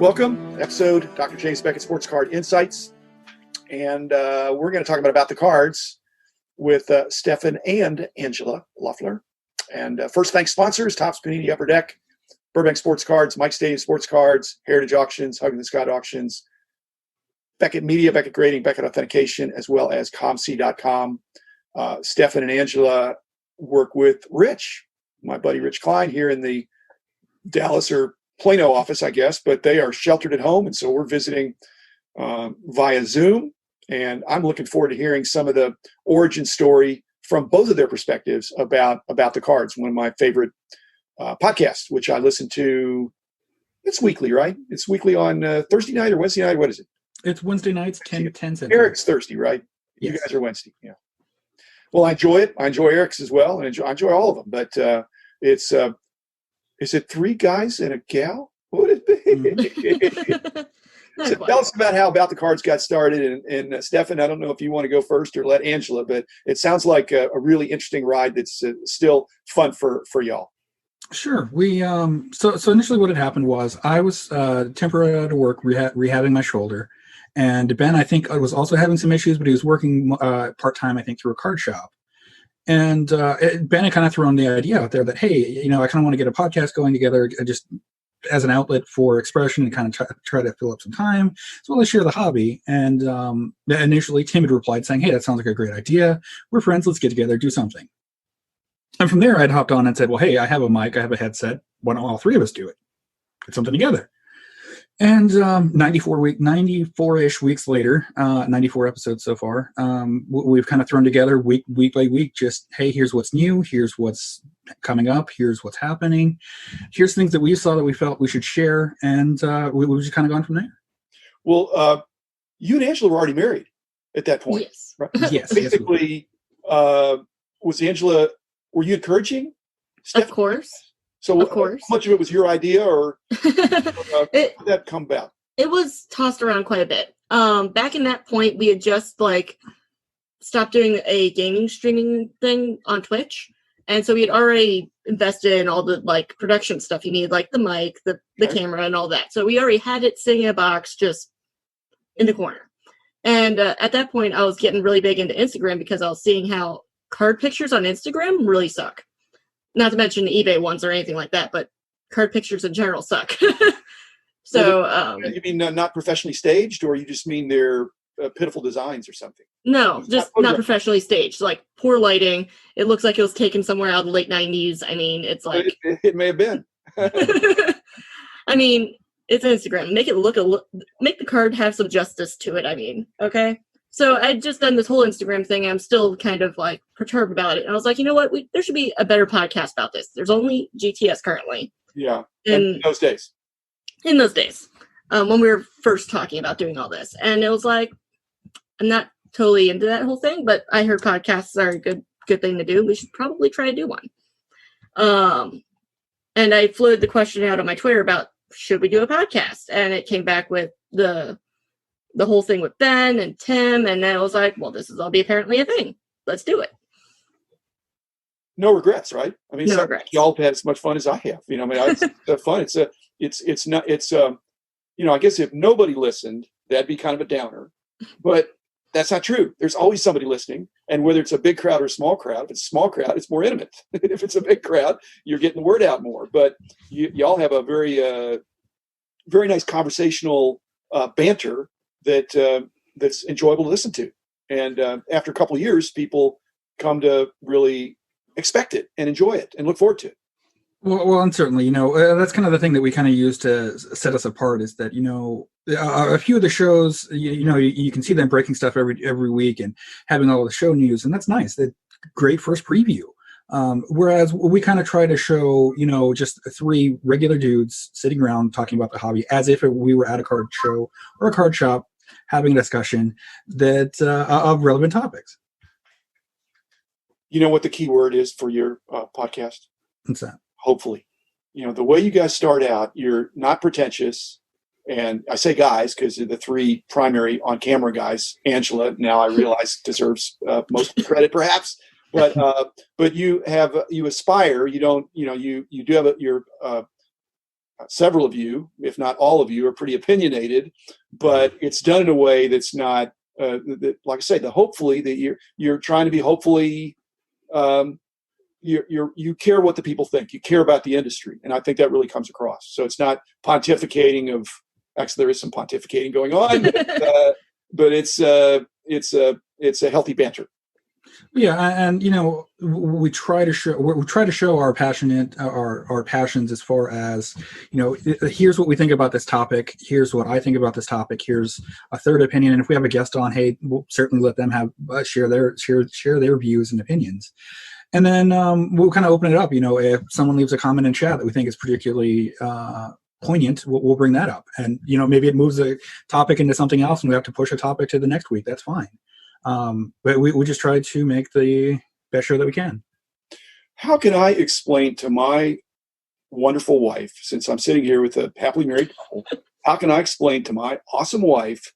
Welcome, episode Dr. James Beckett Sports Card Insights. And we're going to talk about the cards with Stephan and Angela Loeffler. And first, thanks sponsors, Topps Panini Upper Deck, Burbank Sports Cards, Mike Stadium Sports Cards, Heritage Auctions, Hugging the Scott Auctions, Beckett Media, Beckett Grading, Beckett Authentication, as well as ComC.com. Stephan and Angela work with Rich, my buddy Rich Klein, here in the Dallas or Plano office, I guess, but they are sheltered at home, and so we're visiting via Zoom, and I'm looking forward to hearing some of the origin story from both of their perspectives about the cards. One of my favorite podcasts, which I listen to. It's weekly, right? It's weekly on Thursday night or Wednesday night. What is it? It's Wednesday nights, 10 Central. Eric's Thursday, right? Yes. You guys are Wednesday. Yeah. Well, I enjoy it. I enjoy Eric's as well, and I enjoy all of them. But it's is it three guys and a gal? What would it be? So tell us about the cards got started. And Stephan, I don't know if you want to go first or let Angela, but it sounds like a really interesting ride that's still fun for y'all. Sure. We so initially what had happened was I was temporarily out of work rehabbing my shoulder, and Ben, I think, was also having some issues, but he was working part-time, I think, through a card shop. And Ben had kind of thrown the idea out there that, hey, I kind of want to get a podcast going together just as an outlet for expression and kind of try to fill up some time, as well as share the hobby. And initially, Tim had replied saying, hey, that sounds like a great idea. We're friends. Let's get together, do something. And from there, I'd hopped on and said, well, hey, I have a mic. I have a headset. Why don't all three of us do it? Get something together. And 94-ish weeks later, 94 episodes so far, we've kind of thrown together week by week, just, hey, here's what's new, here's what's coming up, here's what's happening, here's things that we saw that we felt we should share, and we've just kind of gone from there. Well, you and Angela were already married at that point. Yes. Right? Yes. Basically, was Angela, were you encouraging Stephan? Of course. So of course. How much of it was your idea, or how did that come about? It was tossed around quite a bit. Back in that point, we had just stopped doing a gaming streaming thing on Twitch. And so we had already invested in all the production stuff you need, like the mic, the camera, and all that. So we already had it sitting in a box just in the corner. And at that point, I was getting really big into Instagram because I was seeing how card pictures on Instagram really suck. Not to mention eBay ones or anything like that, but card pictures in general suck. So, you mean not professionally staged, or you just mean they're pitiful designs or something? No, just not professionally staged. Like poor lighting. It looks like it was taken somewhere out of the late 90s. I mean, it's like it may have been. I mean, it's Instagram. Make it make the card have some justice to it. I mean, okay. So I'd just done this whole Instagram thing. I'm still kind of perturbed about it. And I was like, you know what? There should be a better podcast about this. There's only GTS currently. Yeah. In those days. In those days. When we were first talking about doing all this. And it was like, I'm not totally into that whole thing, but I heard podcasts are a good thing to do. We should probably try to do one. And I floated the question out on my Twitter about, should we do a podcast? And it came back with the whole thing with Ben and Tim, and then I was like, well, this is all apparently a thing. Let's do it. No regrets, right? I mean, no regrets. Y'all have had as much fun as I have. I mean, it's fun. I guess if nobody listened, that'd be kind of a downer, but that's not true. There's always somebody listening, and whether it's a big crowd or a small crowd, if it's a small crowd, it's more intimate. If it's a big crowd, you're getting the word out more, but y'all have a very, very nice conversational banter that's enjoyable to listen to. And after a couple of years, people come to really expect it and enjoy it and look forward to it. Well, and certainly, that's kind of the thing that we kind of use to set us apart is that, a few of the shows, you can see them breaking stuff every week and having all the show news, and that's nice. That's great first preview. Whereas we kind of try to show, just three regular dudes sitting around talking about the hobby as if we were at a card show or a card shop having a discussion that of relevant topics. You know what the key word is for your podcast? What's that? Hopefully. The way you guys start out, you're not pretentious. And I say guys because the three primary on-camera guys, Angela, now I realize deserves most of the credit perhaps. But you aspire. You don't. You do have your several of you, if not all of you, are pretty opinionated, but it's done in a way that's not, like I say, hopefully that you're trying to be hopefully, you care what the people think. You care about the industry, and I think that really comes across. So it's not pontificating of. Actually, there is some pontificating going on, but it's a healthy banter. Yeah, and we try to show our passions as far as here's what we think about this topic, here's what I think about this topic, here's a third opinion, and if we have a guest on, hey, we'll certainly let them have share their views and opinions, and then we'll kind of open it up. If someone leaves a comment in chat that we think is particularly poignant, we'll bring that up, and maybe it moves a topic into something else, and we have to push a topic to the next week. That's fine. But we just try to make the best show that we can. How can I explain to my wonderful wife, since I'm sitting here with a happily married couple, how can I explain to my awesome wife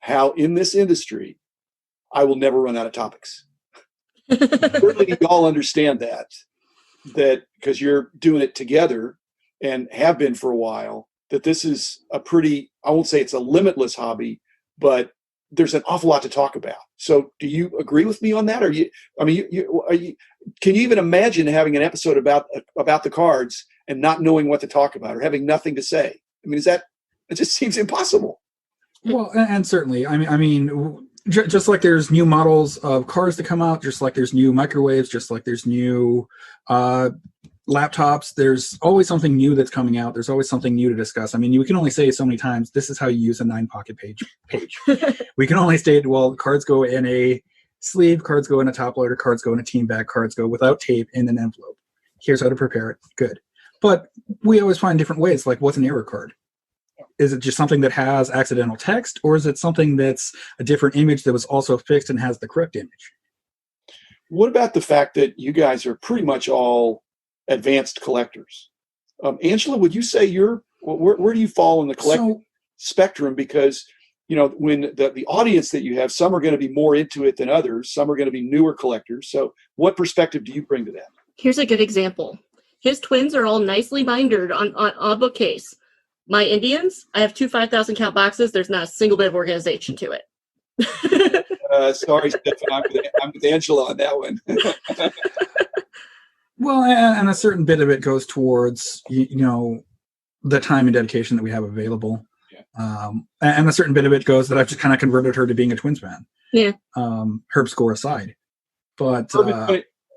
how in this industry I will never run out of topics? Certainly you all understand that because you're doing it together and have been for a while, that this is a pretty, I won't say it's a limitless hobby, but there's an awful lot to talk about. So do you agree with me on that? Can you even imagine having an episode about the cards and not knowing what to talk about or having nothing to say? I mean, it just seems impossible. Well, and certainly, I mean, just like there's new models of cars that come out, just like there's new microwaves, just like there's new laptops, there's always something new that's coming out. There's always something new to discuss. I mean, you can only say so many times, this is how you use a 9-pocket page. We can only state, well, cards go in a sleeve, cards go in a top loader, cards go in a team bag, cards go without tape in an envelope. Here's how to prepare it. Good. But we always find different ways, like what's an error card? Is it just something that has accidental text, or is it something that's a different image that was also fixed and has the correct image? What about the fact that you guys are pretty much all advanced collectors? Angela, would you say where do you fall in the collecting spectrum? Because when the audience that you have, some are going to be more into it than others, some are going to be newer collectors. So what perspective do you bring to that? Here's a good example. His twins are all nicely bindered on a bookcase. My Indians, I have 2 5,000 count boxes. There's not a single bit of organization to it. Sorry, Stephan, I'm with Angela on that one. Well, and a certain bit of it goes towards, the time and dedication that we have available. Yeah. And a certain bit of it goes that I've just kind of converted her to being a Twins fan. Yeah. Herb score aside. But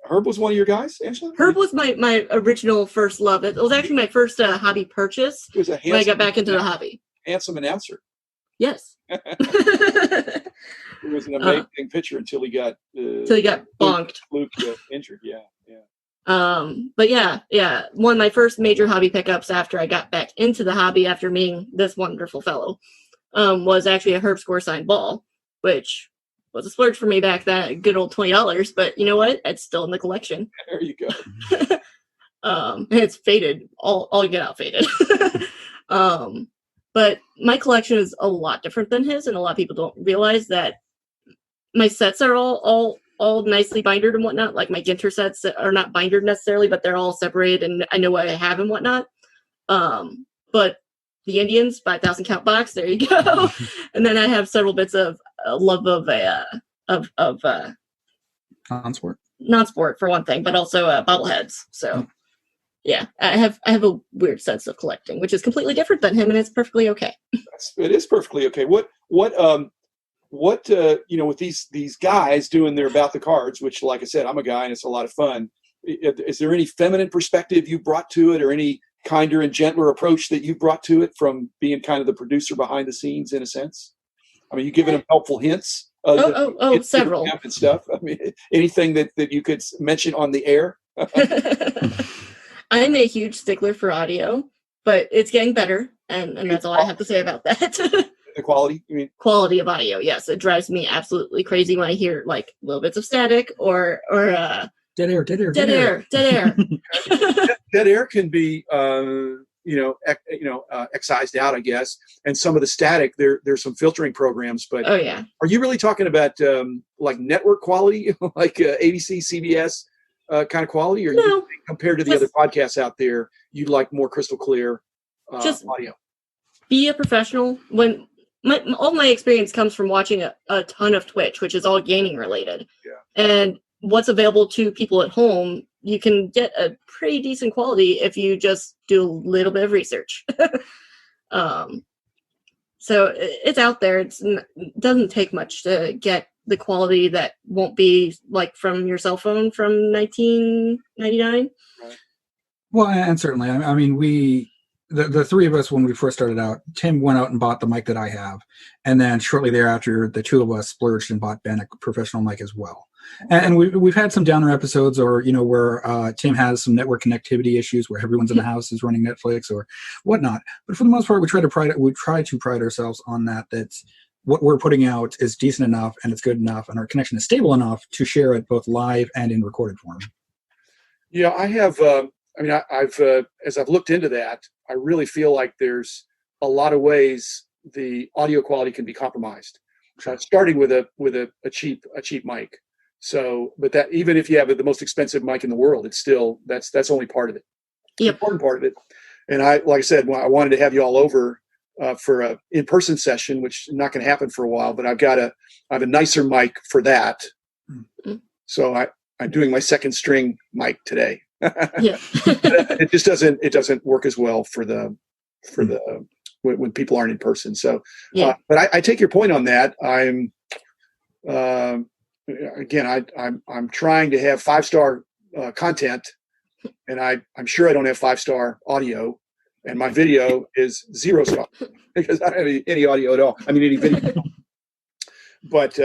Herb was one of your guys, Angela? Herb was my original first love. It was actually my first hobby purchase when I got back into the hobby. Handsome announcer. Yes. It was an amazing pitcher until he got bonked. Luke injured. Yeah. But yeah, one of my first major hobby pickups after I got back into the hobby after meeting this wonderful fellow was actually a Herb score signed ball, which was a splurge for me back then, good old $20. But you know what? It's still in the collection. There you go. And it's faded, all get out faded. But my collection is a lot different than his, and a lot of people don't realize that my sets are all nicely bindered and whatnot. Like my Ginter sets are not bindered necessarily, but they're all separated and I know what I have and whatnot. But the Indians, 5,000 count box, there you go. And then I have several bits of love of non-sport for one thing, but also bobbleheads. So yeah, I have a weird sense of collecting, which is completely different than him, and it's perfectly okay. It is perfectly okay. What with these guys doing their about the cards, which, like I said, I'm a guy and it's a lot of fun. Is there any feminine perspective you brought to it, or any kinder and gentler approach that you brought to it from being kind of the producer behind the scenes, in a sense? I mean, you giving them helpful hints? Several and stuff. I mean, anything that you could mention on the air? I'm a huge stickler for audio, but it's getting better, and that's all I have to say about that. The quality, you mean? Quality of audio, yes. It drives me absolutely crazy when I hear like little bits of static or dead air. Dead air can be excised out, I guess. And some of the static, there's some filtering programs. But oh yeah, are you really talking about like network quality, like ABC, CBS kind of quality, or no, compared to the other podcasts out there, you'd like more crystal clear? Just audio. be a professional. When all my experience comes from watching a ton of Twitch, which is all gaming related. Yeah. And what's available to people at home, you can get a pretty decent quality if you just do a little bit of research. So it's out there. It doesn't take much to get the quality that won't be like from your cell phone from 1999. Right. Well, and certainly, I mean, the three of us, when we first started out, Tim went out and bought the mic that I have. And then shortly thereafter, the two of us splurged and bought Ben a professional mic as well. And we've had some downer episodes, or where Tim has some network connectivity issues, where everyone's in the house is running Netflix or whatnot. But for the most part, we try to pride ourselves on that what we're putting out is decent enough and it's good enough, and our connection is stable enough to share it both live and in recorded form. Yeah, I have. I've as I've looked into that, I really feel like there's a lot of ways the audio quality can be compromised. Starting with a cheap mic. So, but that, even if you have the most expensive mic in the world, it's still that's only part of it. Yep. The important part of it. And like I said, I wanted to have you all over for a in-person session, which is not going to happen for a while. But I have a nicer mic for that. Mm-hmm. So I'm doing my second string mic today. Yeah. It just doesn't work as well for the when people aren't in person. So, yeah. But I take your point on that. I'm trying to have 5-star content, and I'm sure I don't have 5-star audio, and my video is 0-star because I don't have any audio at all. I mean, any video. But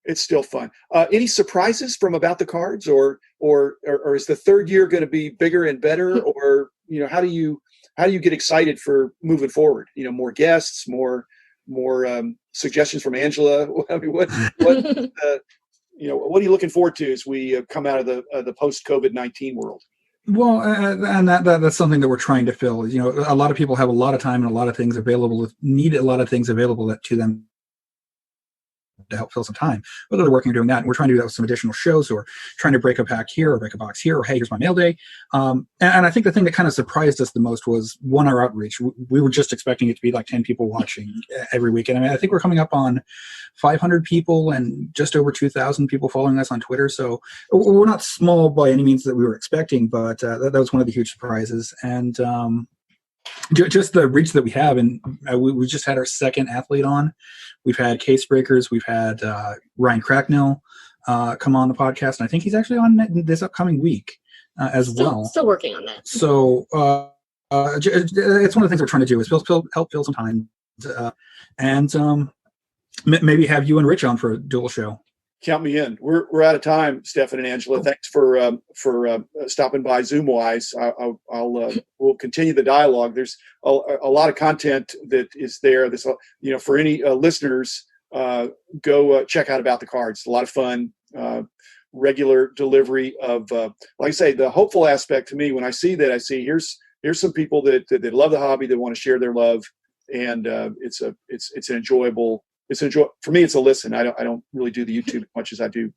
it's still fun. Any surprises from About the Cards, or is the third year going to be bigger and better, or how do you get excited for moving forward? More guests, more suggestions from Angela. I mean, what are you looking forward to as we come out of the post-COVID-19 world? Well, and that's something that we're trying to fill. A lot of people have a lot of time and a lot of things available, need a lot of things available to them to help fill some time. But they're working on doing that, and we're trying to do that with some additional shows, or trying to break a pack here or break a box here, or hey, here's my mail day. And I think the thing that kind of surprised us the most was, one, our outreach. We were just expecting it to be like 10 people watching every week, and I think we're coming up on 500 people and just over 2,000 people following us on Twitter. So we're not small by any means that we were expecting, but that was one of the huge surprises. And just the reach that we have, and we just had our second athlete on. We've had Case Breakers, we've had Ryan Cracknell come on the podcast, and I think he's actually on this upcoming week as well. Still working on that. So it's one of the things we're trying to do is help fill some time, and maybe have you and Rich on for a dual show. Count me in. We're out of time, Stephan and Angela. Cool. Thanks for stopping by Zoom-wise. We'll continue the dialogue. There's a lot of content that is there. This, for any listeners, go check out About the Cards. It's a lot of fun. Regular delivery of, like I say, the hopeful aspect to me when I see that, here's some people that love the hobby, that want to share their love, and it's an enjoyable. For me, it's a listen. I don't really do the YouTube as much as I do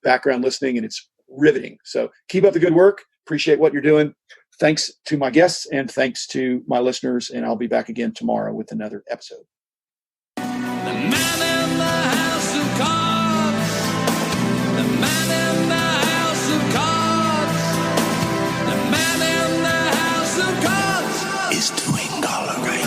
background listening, and it's riveting. So keep up the good work. Appreciate what you're doing. Thanks to my guests, and thanks to my listeners. And I'll be back again tomorrow with another episode. The man in the house of cards. The man in the house of cards. The man in the house of cards is doing all right.